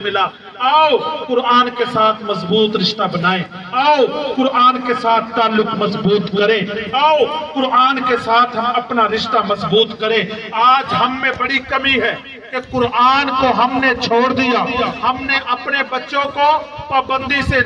ملا۔ آؤ قرآن کے ساتھ مضبوط رشتہ بنائیں، آؤ قرآن کے ساتھ تعلق مضبوط کریں، آؤ قرآن کے ساتھ ہم اپنا رشتہ مضبوط کریں۔ آج ہم میں بڑی کمی ہے کہ قرآن کو ہم نے چھوڑ دیا، ہم نے اپنے بچوں کو پابندی سے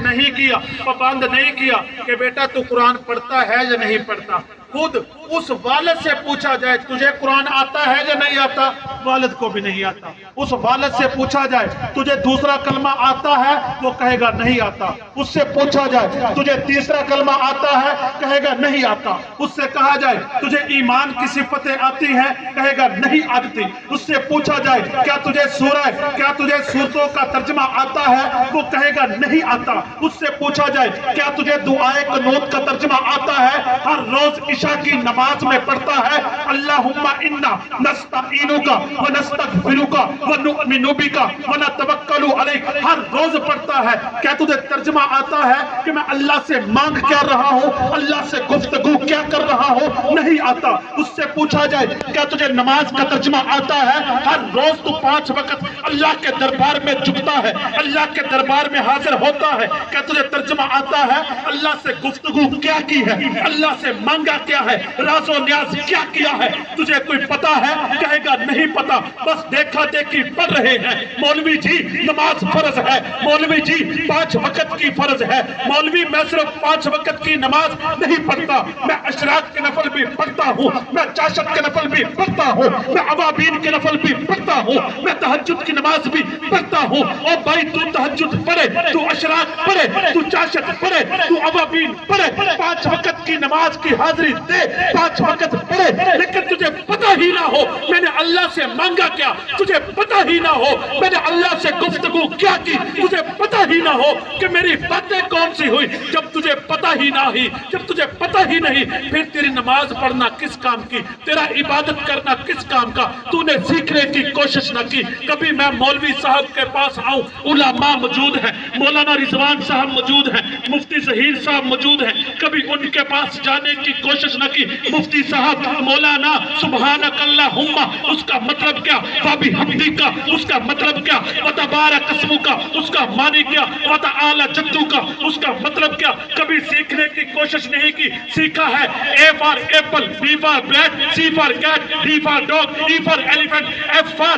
پابند نہیں کیا کہ بیٹا تو قرآن پڑھتا ہے یا نہیں پڑھتا۔ خود اس والد سے پوچھا جائے تجھے قرآن آتا ہے یا نہیں آتا، والد کو بھی نہیں آتا۔ اس والد سے پوچھا جائے تجھے دوسرا کلمہ آتا ہے، وہ کہے گا نہیں آتا۔ اس سے پوچھا جائے تجھے تیسرا کلمہ آتا ہے، کہے گا نہیں آتا۔ اس سے کہا جائے تجھے ایمان کی صفتیں آتی ہیں، کہے گا نہیں آتی۔ اس سے پوچھا جائے کیا تجھے سورتوں کا ترجمہ آتا ہے، وہ کہے گا نہیں آتا۔ اس سے پوچھا جائے کیا تجھے دعائے قنوت کا ترجمہ آتا ہے، ہر روز عشاء کی نماز میں پڑھتا ہے اللہم انا نستعینک ونستغفرک ونؤمن بک ونتوکل علیک، ہر روز پڑھتا ہے۔ کیا تجھے ترجمہ آتا ہے کہ میں اللہ سے مانگ کیا رہا ہوں، اللہ سے گفتگو کیا کر رہا ہوں، نہیں آتا۔ اس سے پوچھا جائے کیا تجھے نماز کا ترجمہ آتا ہے، ہر روز تو 5 وقت اللہ کے دربار میں جھکتا ہے، اللہ کے دربار میں حاضر ہوتا ہے، کیا تجھے ترجمہ آتا ہے اللہ سے گفتگو کیا کی ہے، اللہ سے مانگا کیا ہے، راز و نیاز کیا کیا ہے، تجھے کوئی پتا ہے، کہے گا نہیں پتا، بس دیکھا دیکھی پڑھ رہے ہیں۔ مولوی جی نماز فرض ہے، مولوی جی 5 وقت کی فرض ہے، مولوی میں صرف 5 وقت کی نماز نہیں پڑھتا، میں اشراق کے نفل بھی پڑھتا ہوں، میں چاشت کے نفل بھی پڑھتا ہوں، میں عوابین کے نفل بھی پڑھتا ہوں، میں تہجد کی نماز بھی پڑھتا ہوں۔ اور بھائی تو تہجد پڑھے، تو اشراق پڑھے، تو چاشت پڑھے، تو عوابین پڑھے، 5 وقت کی نماز کی حاضری دے، 5 وقت پڑھے، لیکن تجھے پتہ ہی نہ ہو میں نے اللہ سے مانگا کیا، تجھے پتہ ہی نہ ہو میں نے اللہ سے گفتگو کیا کی، تجھے پتہ ہی نہ ہو کہ میری باتیں کون سی ہوئی۔ جب تجھے پتہ ہی نہ ہی، جب تجھے پتہ ہی نہیں، پھر تیری نماز پڑھنا کس کام کی، تیرا عبادت کرنا کس کام کا، تو نے سیکھنے کی کوشش نہ کی۔ کبھی میں مولوی صاحب کے پاس آؤں، علماء موجود ہیں، مولانا رضوان صاحب موجود ہیں، مفتی ظہیر صاحب موجود ہیں، کبھی ان کے پاس جانے کی کوشش نہ کی۔ مفتی صاحب مولانا سبحانک اللہم اس کا مطلب کیا، فابی حمدی کا اس کا مطلب کیا، وتبارک اسمک کا اس کا معنی کیا، وتعالی جدو کا اس کا مطلب کیا، کبھی سیکھنے کی کوشش نہیں کی۔ سیکھا ہے A for apple, B for bat, C for cat, D for dog, E for elephant, F for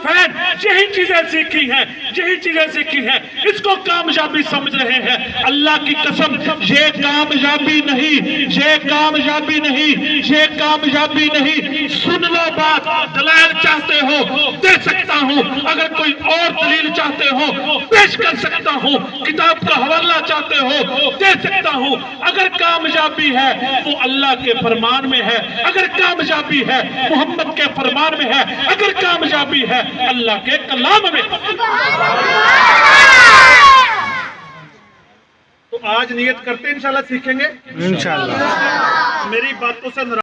fan، یہی چیزیں سیکھی ہیں، یہی چیزیں سیکھی ہیں، اس کو کامیابی سمجھ رہے ہیں۔ اللہ کی قسم یہ کامیابی نہیں، یہ کامیابی نہیں، یہ کامیابی نہیں۔ سن لو بات، دلائل چاہتے ہو دے سکتا ہوں، اگر کوئی اور دلیل چاہتے ہو پیش کر سکتا ہوں، کتاب کا حوالہ چاہتے ہو دے سکتا ہوں۔ اگر کامیابی ہے وہ اللہ کے فرمان میں ہے، اگر کامیابی ہے محمد کے فرمان میں ہے، اگر کامیابی ہے اللہ کے کلام میں۔ تو آج نیت کرتے انشاءاللہ سیکھیں گے، انشاءاللہ۔ میری باتوں سے